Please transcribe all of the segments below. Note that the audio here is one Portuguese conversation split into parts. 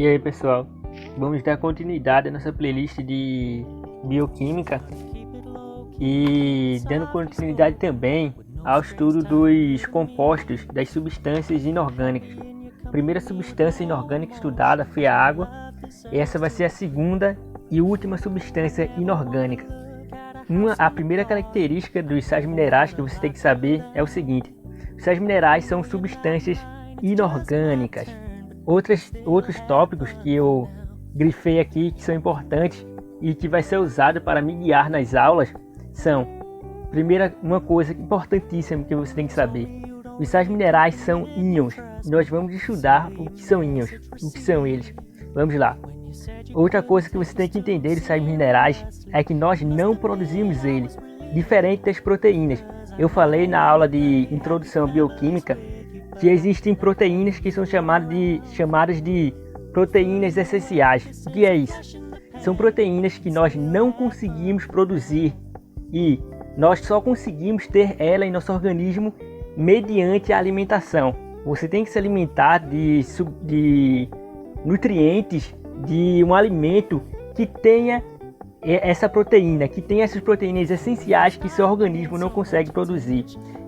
E aí pessoal, vamos dar continuidade à nossa playlist de bioquímica e dando continuidade também ao estudo dos compostos das substâncias inorgânicas. A primeira substância inorgânica estudada foi a água, e essa vai ser a segunda e última substância inorgânica. A primeira característica dos sais minerais que você tem que saber é o seguinte: os sais minerais são substâncias inorgânicas. Outros tópicos que eu grifei aqui que são importantes e que vai ser usado para me guiar nas aulas são: primeira, uma coisa importantíssima que você tem que saber: os sais minerais são íons. Nós vamos estudar o que são íons, o que são eles. Vamos lá. Outra coisa que você tem que entender dos sais minerais é que nós não produzimos eles, diferente das proteínas. Eu falei na aula de introdução à bioquímica que existem proteínas que são chamadas de proteínas essenciais. O que é isso? São proteínas que nós não conseguimos produzir e nós só conseguimos ter ela em nosso organismo mediante a alimentação. Você tem que se alimentar de nutrientes de um alimento que tenha essa proteína, que tenha essas proteínas essenciais que seu organismo não consegue produzir.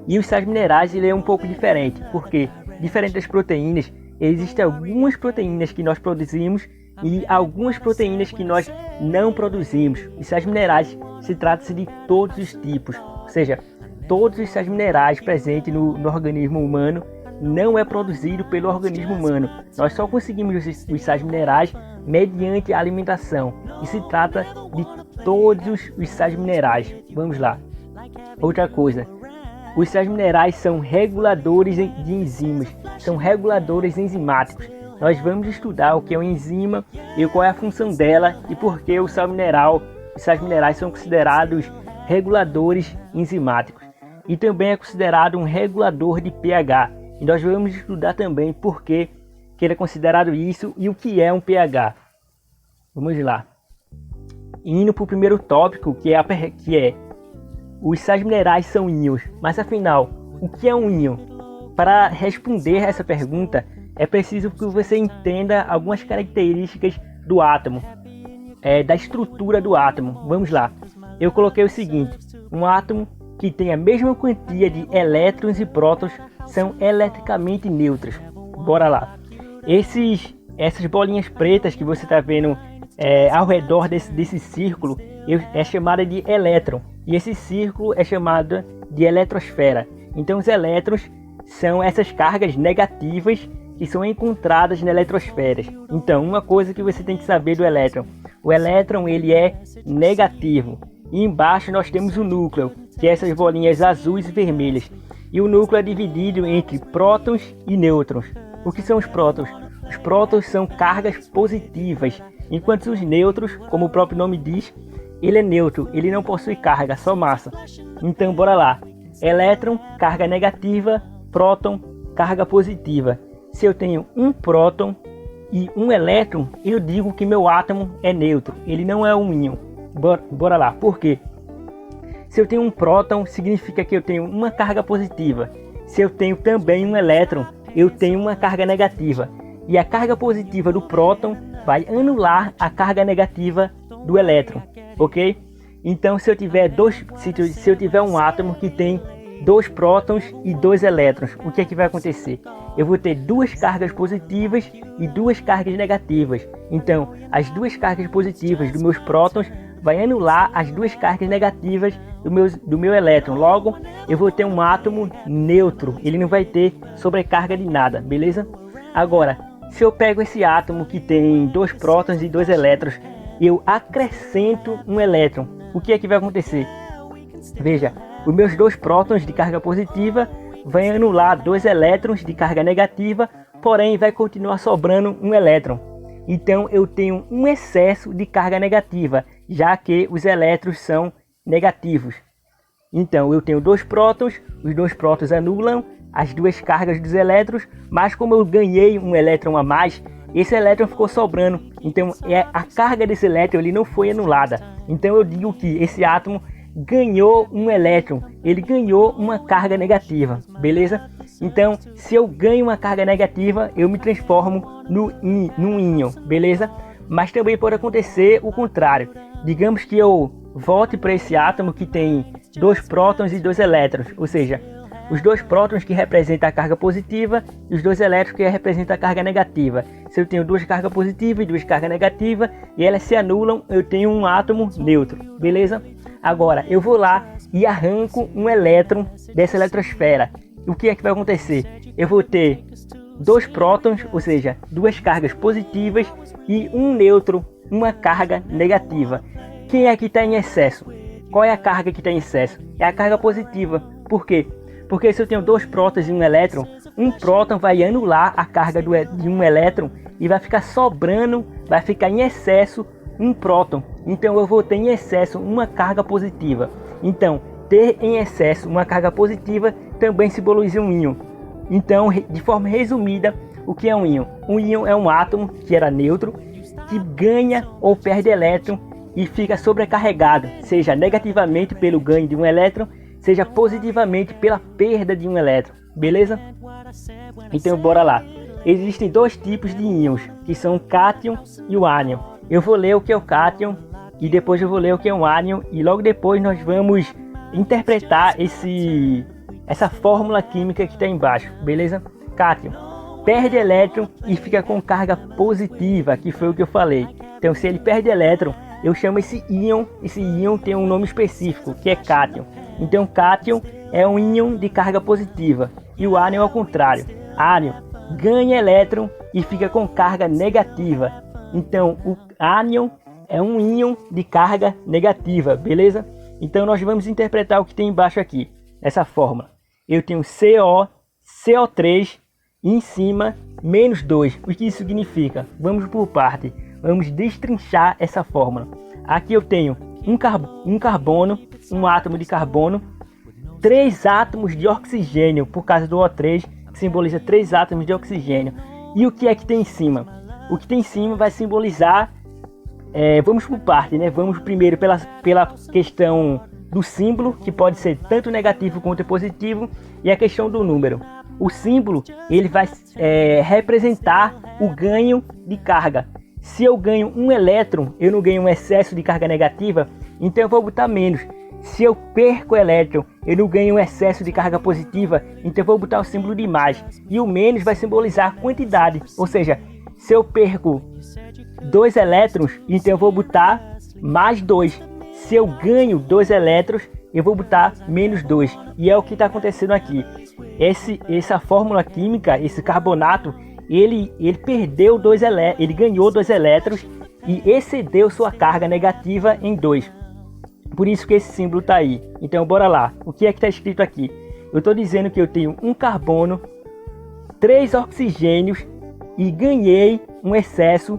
E os sais minerais ele é um pouco diferente, porque diferente das proteínas, existem algumas proteínas que nós produzimos e algumas proteínas que nós não produzimos. Os sais minerais se trata de todos os tipos, ou seja, todos os sais minerais presentes no organismo humano não é produzido pelo organismo humano. Nós só conseguimos os sais minerais mediante a alimentação. E se trata de todos os sais minerais. Vamos lá. Outra coisa. Os sais minerais são reguladores de enzimas. São reguladores enzimáticos. Nós vamos estudar o que é uma enzima e qual é a função dela e por que os sais minerais são considerados reguladores enzimáticos. E também é considerado um regulador de pH. E nós vamos estudar também por que ele é considerado isso e o que é um pH. Vamos lá. Indo para o primeiro tópico, que é os sais minerais são íons. Mas afinal, o que é um íon? Para responder essa pergunta, é preciso que você entenda algumas características do átomo, da estrutura do átomo. Vamos lá. Eu coloquei o seguinte: um átomo que tem a mesma quantia de elétrons e prótons são eletricamente neutros. Bora lá. Essas bolinhas pretas que você está vendo ao redor desse círculo é chamada de elétron. E esse círculo é chamado de eletrosfera. Então os elétrons são essas cargas negativas que são encontradas na eletrosfera. Então uma coisa que você tem que saber do elétron: o elétron ele é negativo. E embaixo nós temos o núcleo, que é essas bolinhas azuis e vermelhas. E o núcleo é dividido entre prótons e nêutrons. O que são os prótons? Os prótons são cargas positivas, enquanto os nêutrons, como o próprio nome diz, ele é neutro, ele não possui carga, só massa. Então bora lá. Elétron, carga negativa, próton, carga positiva. Se eu tenho um próton e um elétron, eu digo que meu átomo é neutro, ele não é um íon. Bora lá, por quê? Se eu tenho um próton, significa que eu tenho uma carga positiva. Se eu tenho também um elétron, eu tenho uma carga negativa. E a carga positiva do próton vai anular a carga negativa do elétron, ok? Então se eu tiver um átomo que tem 2 prótons e 2 elétrons, o que é que vai acontecer? Eu vou ter 2 cargas positivas e 2 cargas negativas. Então as 2 cargas positivas dos meus prótons vai anular as 2 cargas negativas do meu elétron. Logo, eu vou ter um átomo neutro. Ele não vai ter sobrecarga de nada, beleza? Agora, se eu pego esse átomo que tem 2 prótons e 2 elétrons, eu acrescento um elétron, o que é que vai acontecer? Veja, os meus 2 prótons de carga positiva vai anular 2 elétrons de carga negativa, porém vai continuar sobrando um elétron. Então eu tenho um excesso de carga negativa, já que os elétrons são negativos. Então eu tenho 2 prótons, os 2 prótons anulam as 2 cargas dos elétrons, mas como eu ganhei um elétron a mais, esse elétron ficou sobrando. Então a carga desse elétron ele não foi anulada. Então eu digo que esse átomo ganhou um elétron, ele ganhou uma carga negativa, beleza? Então, se eu ganho uma carga negativa, eu me transformo num íon, beleza? Mas também pode acontecer o contrário. Digamos que eu volte para esse átomo que tem 2 prótons e 2 elétrons, ou seja, os 2 prótons que representam a carga positiva e os 2 elétrons que representam a carga negativa. Se eu tenho 2 cargas positivas e 2 cargas negativas e elas se anulam, eu tenho um átomo neutro, beleza? Agora, eu vou lá e arranco um elétron dessa eletrosfera. O que é que vai acontecer? Eu vou ter 2 prótons, ou seja, 2 cargas positivas e um nêutron, uma carga negativa. Quem é que está em excesso? Qual é a carga que está em excesso? É a carga positiva. Por quê? Porque se eu tenho 2 prótons e um elétron, um próton vai anular a carga de um elétron e vai ficar sobrando, vai ficar em excesso um próton. Então eu vou ter em excesso uma carga positiva. Então, ter em excesso uma carga positiva também simboliza um íon. Então, de forma resumida, o que é um íon? Um íon é um átomo que era neutro, que ganha ou perde elétron e fica sobrecarregado, seja negativamente pelo ganho de um elétron, seja positivamente pela perda de um elétron, beleza? Então bora lá. Existem 2 tipos de íons, que são o cátion e o ânion. Eu vou ler o que é o cátion e depois eu vou ler o que é o ânion e logo depois nós vamos interpretar essa fórmula química que está embaixo, beleza? Cátion perde elétron e fica com carga positiva, que foi o que eu falei. Então se ele perde elétron, eu chamo esse íon tem um nome específico, que é cátion. Então cátion é um íon de carga positiva e o ânion é o contrário. Ânion ganha elétron e fica com carga negativa. Então o ânion é um íon de carga negativa, beleza? Então nós vamos interpretar o que tem embaixo aqui, essa fórmula. Eu tenho CO3 e em cima menos 2. O que isso significa? Vamos por parte. Vamos destrinchar essa fórmula. Aqui eu tenho um carbono, um átomo de carbono, 3 átomos de oxigênio, por causa do O3, que simboliza 3 átomos de oxigênio. E o que é que tem em cima? O que tem em cima vai simbolizar, vamos por parte, né? Vamos primeiro pela questão do símbolo, que pode ser tanto negativo quanto positivo, e a questão do número. O símbolo ele vai representar o ganho de carga. Se eu ganho um elétron, eu não ganho um excesso de carga negativa, então eu vou botar menos. Se eu perco o elétron, eu não ganho um excesso de carga positiva, então eu vou botar o símbolo de mais. E o menos vai simbolizar a quantidade, ou seja, se eu perco 2 elétrons, então eu vou botar mais 2. Se eu ganho 2 elétrons, eu vou botar menos 2. E é o que está acontecendo aqui. Essa fórmula química, esse carbonato, ele perdeu 2 elétrons, ele ganhou 2 elétrons e excedeu sua carga negativa em 2. Por isso que esse símbolo está aí. Então bora lá. O que é que está escrito aqui? Eu estou dizendo que eu tenho um carbono, 3 oxigênios e ganhei um excesso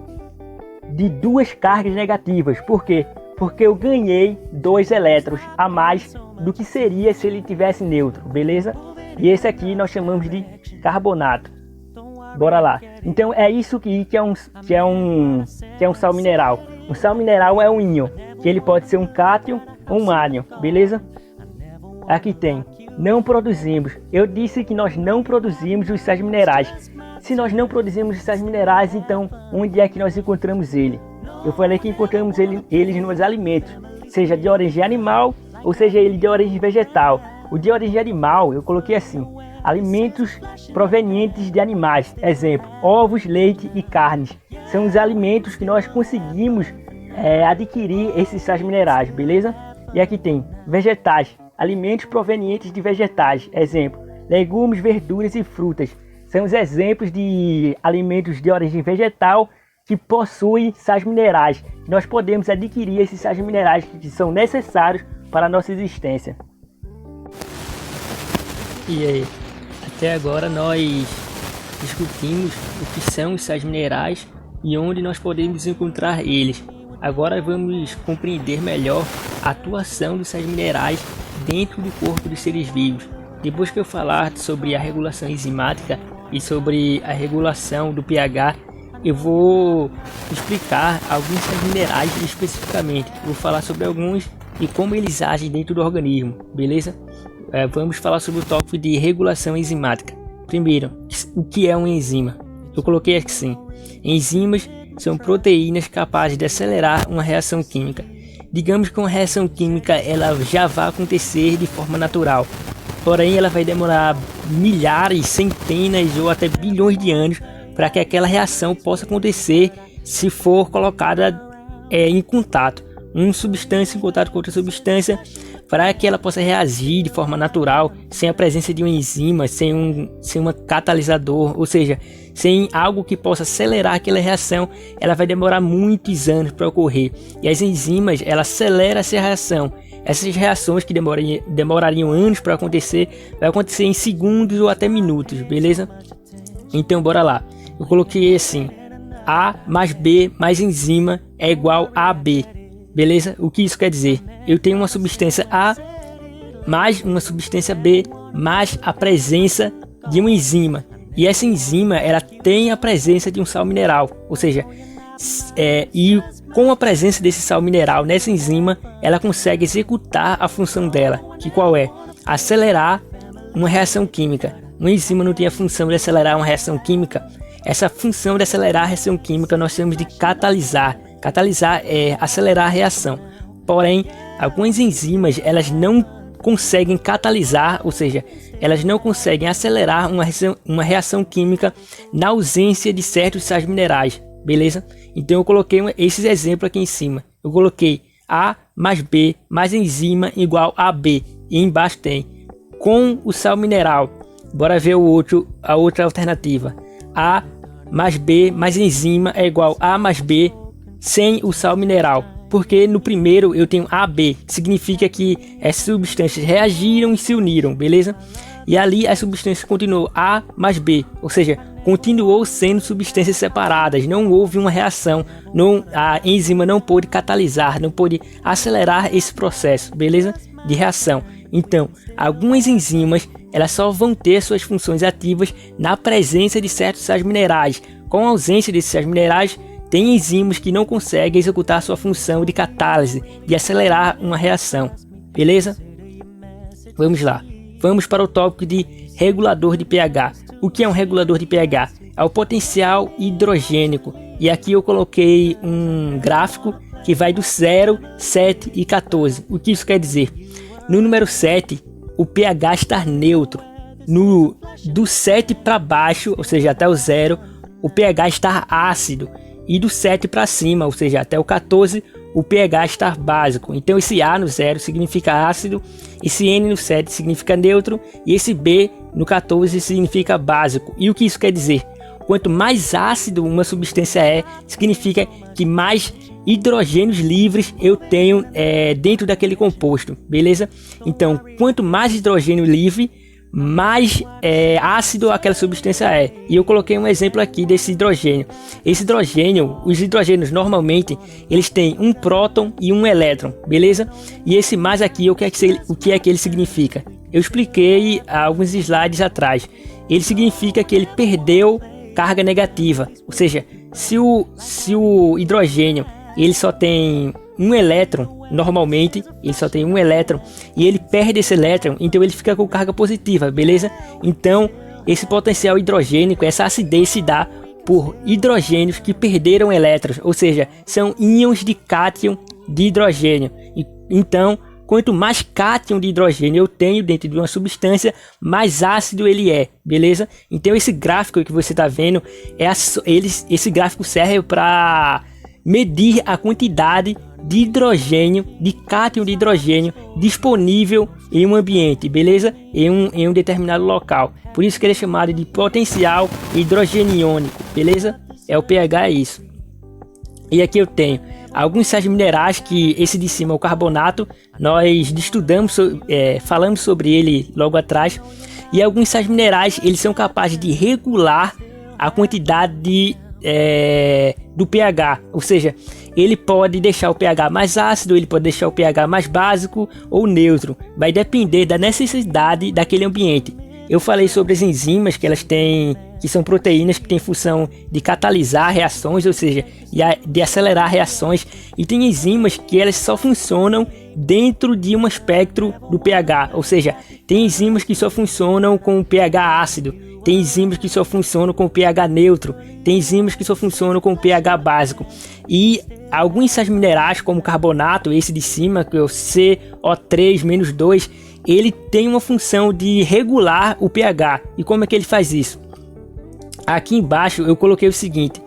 de 2 cargas negativas. Por quê? Porque eu ganhei 2 elétrons a mais do que seria se ele tivesse neutro, beleza? E esse aqui nós chamamos de carbonato. Bora lá. Então é isso que é um sal mineral. Um sal mineral é um íon, que ele pode ser um cátion ou um ânion, beleza? Aqui tem, não produzimos. Eu disse que nós não produzimos os sais minerais. Se nós não produzimos os sais minerais, então onde é que nós encontramos ele? Eu falei que encontramos eles nos alimentos, seja de origem animal ou seja ele de origem vegetal. O de origem animal eu coloquei assim: alimentos provenientes de animais, exemplo, ovos, leite e carnes. São os alimentos que nós conseguimos adquirir esses sais minerais, beleza? E aqui tem vegetais, alimentos provenientes de vegetais, exemplo, legumes, verduras e frutas. São os exemplos de alimentos de origem vegetal que possuem sais minerais. Nós podemos adquirir esses sais minerais que são necessários para a nossa existência. E aí, até agora nós discutimos o que são os sais minerais e onde nós podemos encontrar eles. Agora vamos compreender melhor a atuação dos sais minerais dentro do corpo dos seres vivos. Depois que eu falar sobre a regulação enzimática e sobre a regulação do pH, eu vou explicar alguns sais minerais especificamente. Vou falar sobre alguns e como eles agem dentro do organismo, beleza? Vamos falar sobre o tópico de regulação enzimática. Primeiro, o que é uma enzima? Eu coloquei assim: enzimas são proteínas capazes de acelerar uma reação química. Digamos que uma reação química ela já vai acontecer de forma natural, porém ela vai demorar milhares, centenas ou até bilhões de anos para que aquela reação possa acontecer se for colocada em contato, uma substância em contato com outra substância, para que ela possa reagir de forma natural, sem a presença de uma enzima, sem um catalisador, ou seja, sem algo que possa acelerar aquela reação. Ela vai demorar muitos anos para ocorrer, e as enzimas elas aceleram essa reação. Essas reações que demorariam anos para acontecer, vai acontecer em segundos ou até minutos, beleza? Então bora lá. Eu coloquei assim: A mais B mais enzima é igual a AB. Beleza? O que isso quer dizer? Eu tenho uma substância A mais uma substância B mais a presença de uma enzima. E essa enzima ela tem a presença de um sal mineral. Ou seja, e com a presença desse sal mineral nessa enzima, ela consegue executar a função dela. Que qual é? Acelerar uma reação química. Uma enzima não tem a função de acelerar uma reação química. Essa função de acelerar a reação química nós chamamos de catalisar. Catalisar é acelerar a reação. Porém, algumas enzimas elas não conseguem catalisar, ou seja, elas não conseguem acelerar uma reação química na ausência de certos sais minerais, beleza? Então eu coloquei esses exemplos aqui em cima. Eu coloquei A mais B mais enzima igual a B. E embaixo tem com o sal mineral. Bora ver a outra alternativa. A mais B mais enzima é igual a mais B sem o sal mineral. Porque no primeiro eu tenho AB, significa que essas substâncias reagiram e se uniram, beleza? E ali as substâncias continuou A mais B, ou seja, continuou sendo substâncias separadas, não houve uma reação, a enzima não pôde catalisar, não pôde acelerar esse processo, beleza? De reação. Então, algumas enzimas elas só vão ter suas funções ativas na presença de certos sais minerais. Com a ausência desses sais minerais, tem enzimas que não conseguem executar sua função de catálise, de acelerar uma reação, beleza? Vamos lá, vamos para o tópico de regulador de pH. O que é um regulador de pH? É o potencial hidrogênico, e aqui eu coloquei um gráfico que vai do 0, 7 e 14. O que isso quer dizer? No número 7, o pH está neutro. Do 7 para baixo, ou seja, até o 0, o pH está ácido. E do 7 para cima, ou seja, até o 14, o pH está básico. Então esse A no 0 significa ácido, esse N no 7 significa neutro e esse B no 14 significa básico. E o que isso quer dizer? Quanto mais ácido uma substância é, significa que mais hidrogênios livres eu tenho dentro daquele composto, beleza? Então, quanto mais hidrogênio livre, mais ácido aquela substância é. E eu coloquei um exemplo aqui desse hidrogênio. Esse hidrogênio, os hidrogênios normalmente eles têm um próton e um elétron, beleza? E esse mais aqui, o que é que ele significa? Eu expliquei há alguns slides atrás. Ele significa que ele perdeu carga negativa, ou seja, se o hidrogênio ele só tem um elétron, normalmente ele só tem um elétron e ele perde esse elétron, então ele fica com carga positiva, beleza? Então esse potencial hidrogênico, essa acidez se dá por hidrogênios que perderam elétrons, ou seja, são íons de cátion de hidrogênio. Então quanto mais cátion de hidrogênio eu tenho dentro de uma substância, mais ácido ele é, beleza? Então esse gráfico que você está vendo, esse gráfico serve para medir a quantidade de hidrogênio, de cátion de hidrogênio disponível em um ambiente, beleza? Em um determinado local. Por isso que ele é chamado de potencial hidrogeniônico, beleza? O pH é isso. E aqui eu tenho alguns sais minerais, que esse de cima é o carbonato, nós estudamos, falamos sobre ele logo atrás. E alguns sais minerais, eles são capazes de regular a quantidade do pH, ou seja, ele pode deixar o pH mais ácido, ele pode deixar o pH mais básico ou neutro, vai depender da necessidade daquele ambiente. Eu falei sobre as enzimas que são proteínas que têm função de catalisar reações, ou seja, de acelerar reações, e tem enzimas que elas só funcionam dentro de um espectro do pH, ou seja, tem enzimas que só funcionam com o pH ácido, tem enzimas que só funcionam com pH neutro, tem enzimas que só funcionam com pH básico. E alguns sais minerais, como o carbonato, esse de cima, que é o CO3-2, ele tem uma função de regular o pH. E como é que ele faz isso? Aqui embaixo eu coloquei o seguinte: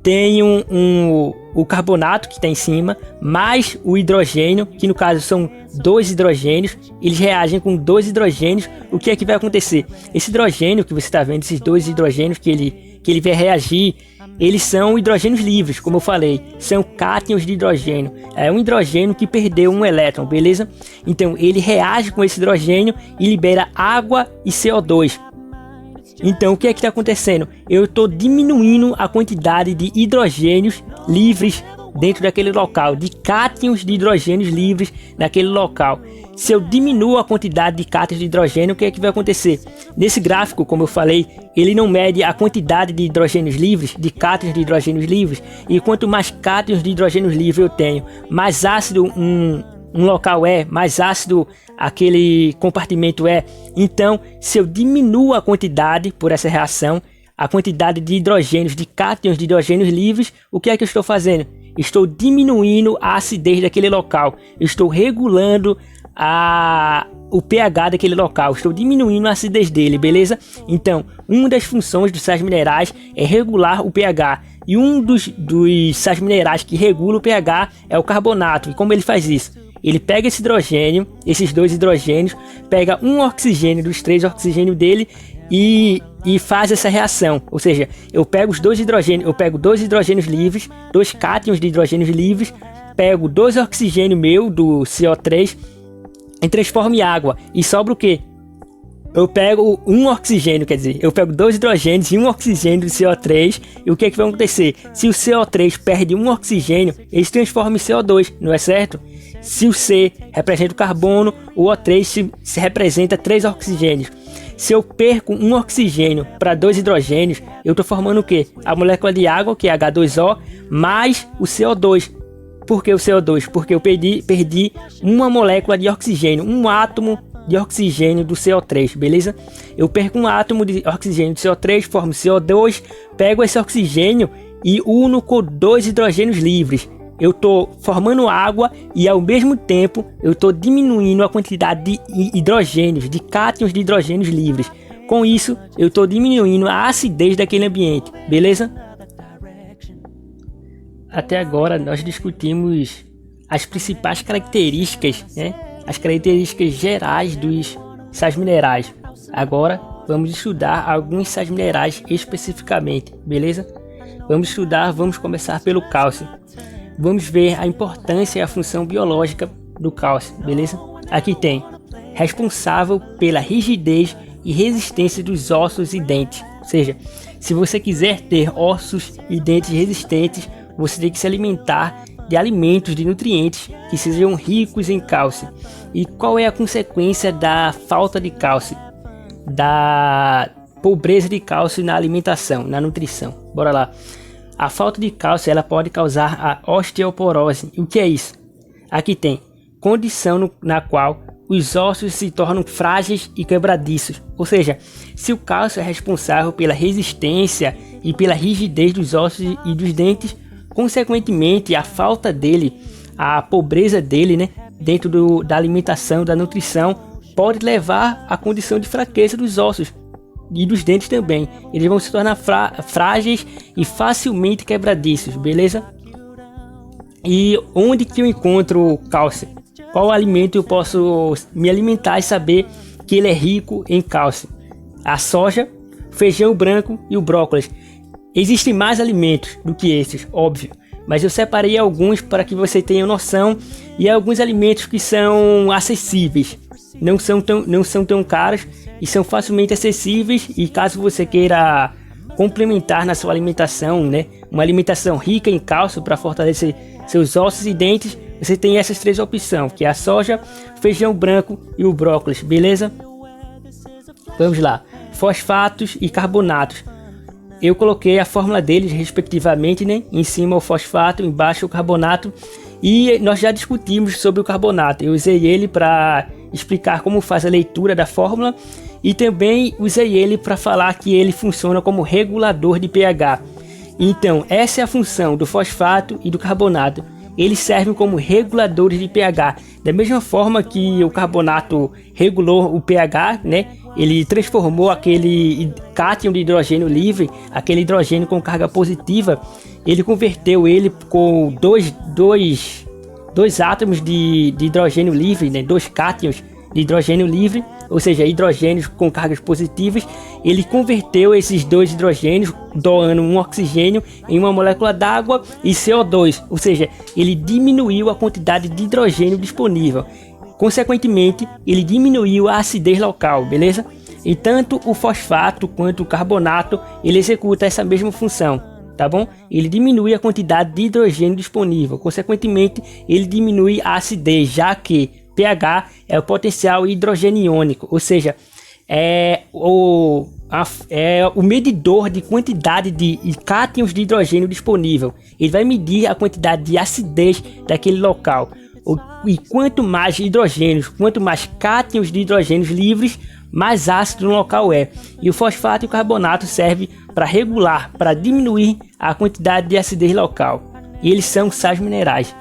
tem o carbonato que está em cima, mais o hidrogênio, que no caso são 2 hidrogênios, eles reagem com 2 hidrogênios. O que é que vai acontecer? Esse hidrogênio que você está vendo, esses 2 hidrogênios que ele vai reagir, eles são hidrogênios livres, como eu falei, são cátions de hidrogênio. É um hidrogênio que perdeu um elétron, beleza? Então ele reage com esse hidrogênio e libera água e CO2. Então o que é que está acontecendo? Eu estou diminuindo a quantidade de hidrogênios livres dentro daquele local, de cátions de hidrogênios livres naquele local. Se eu diminuo a quantidade de cátions de hidrogênio, o que é que vai acontecer? Nesse gráfico, como eu falei, ele não mede a quantidade de hidrogênios livres, de cátions de hidrogênios livres, e quanto mais cátions de hidrogênios livres eu tenho, mais ácido um local é, mais ácido aquele compartimento é. Então, se eu diminuo a quantidade por essa reação, a quantidade de hidrogênios, de cátions de hidrogênios livres, o que é que eu estou fazendo? Estou diminuindo a acidez daquele local, estou regulando o pH daquele local, estou diminuindo a acidez dele, beleza? Então, uma das funções dos sais minerais é regular o pH. E um dos sais minerais que regula o pH é o carbonato. E como ele faz isso? Ele pega esse hidrogênio, esses 2 hidrogênios, pega um oxigênio dos 3 oxigênios dele e faz essa reação. Ou seja, eu pego os 2 hidrogênios, eu pego 2 hidrogênios livres, 2 cátions de hidrogênios livres, pego 2 oxigênios meu do CO3 e transformo em água. E sobra o quê? Eu pego um oxigênio, quer dizer, eu pego 2 hidrogênios e um oxigênio do CO3. E o que é que vai acontecer? Se o CO3 perde um oxigênio, ele se transforma em CO2, não é certo? Se o C representa o carbono, o O3 se representa 3 oxigênios. Se eu perco um oxigênio para 2 hidrogênios, eu estou formando o quê? A molécula de água, que é H2O, mais o CO2. Por que o CO2? Porque eu perdi uma molécula de oxigênio, um átomo de oxigênio do CO3, beleza? Eu perco um átomo de oxigênio do CO3, formo CO2, pego esse oxigênio e uno com 2 hidrogênios livres. Eu estou formando água e ao mesmo tempo eu estou diminuindo a quantidade de hidrogênios, de cátions de hidrogênios livres. Com isso, eu estou diminuindo a acidez daquele ambiente, beleza? Até agora nós discutimos as principais características, né? As características gerais dos sais minerais. Agora vamos estudar alguns sais minerais especificamente, beleza? Vamos começar pelo cálcio. Vamos ver a importância e a função biológica do cálcio, beleza? Aqui tem responsável pela rigidez e resistência dos ossos e dentes. Ou seja, se você quiser ter ossos e dentes resistentes, você tem que se alimentar de alimentos, de nutrientes que sejam ricos em cálcio. E qual é a consequência da falta de cálcio? Da pobreza de cálcio na alimentação, na nutrição. Bora lá. A falta de cálcio ela pode causar a osteoporose. E o que é isso? Aqui tem condição na qual os ossos se tornam frágeis e quebradiços. Ou seja, se o cálcio é responsável pela resistência e pela rigidez dos ossos e dos dentes, consequentemente a falta dele, a pobreza dele, né, dentro da alimentação, da nutrição, pode levar à condição de fraqueza dos ossos e dos dentes também. Eles vão se tornar frágeis e facilmente quebradiços, beleza? E onde que eu encontro cálcio? Qual alimento eu posso me alimentar e saber que ele é rico em cálcio? A soja, feijão branco e o brócolis. Existem mais alimentos do que esses, óbvio, mas eu separei alguns para que você tenha noção, e alguns alimentos que são acessíveis, não são tão caros e são facilmente acessíveis. E caso você queira complementar na sua alimentação, né, uma alimentação rica em cálcio para fortalecer seus ossos e dentes, você tem essas 3 opções, que é a soja, feijão branco e o brócolis, beleza? Vamos lá, fosfatos e carbonatos. Eu coloquei a fórmula deles respectivamente, né? Em cima o fosfato, embaixo o carbonato. E nós já discutimos sobre o carbonato. Eu usei ele para explicar como faz a leitura da fórmula E também usei ele para falar que ele funciona como regulador de pH. Então, essa é a função do fosfato e do carbonato. Eles servem como reguladores de pH. Da mesma forma que o carbonato regulou o pH, né? Ele transformou aquele cátion de hidrogênio livre, aquele hidrogênio com carga positiva, ele converteu ele com dois átomos de hidrogênio livre, né? Dois cátions de hidrogênio livre, ou seja, hidrogênios com cargas positivas. Ele converteu esses dois hidrogênios, doando um oxigênio em uma molécula d'água e CO2, ou seja, ele diminuiu a quantidade de hidrogênio disponível. Consequentemente, ele diminuiu a acidez local, beleza? E tanto o fosfato quanto o carbonato, ele executa essa mesma função, tá bom? Ele diminui a quantidade de hidrogênio disponível, consequentemente, ele diminui a acidez, já que pH é o potencial hidrogeniônico, ou seja, é o medidor de quantidade de cátions de hidrogênio disponível. Ele vai medir a quantidade de acidez daquele local. E quanto mais hidrogênios, quanto mais cátions de hidrogênios livres, mais ácido no local é. E o fosfato e o carbonato servem para regular, para diminuir a quantidade de acidez local. E eles são sais minerais.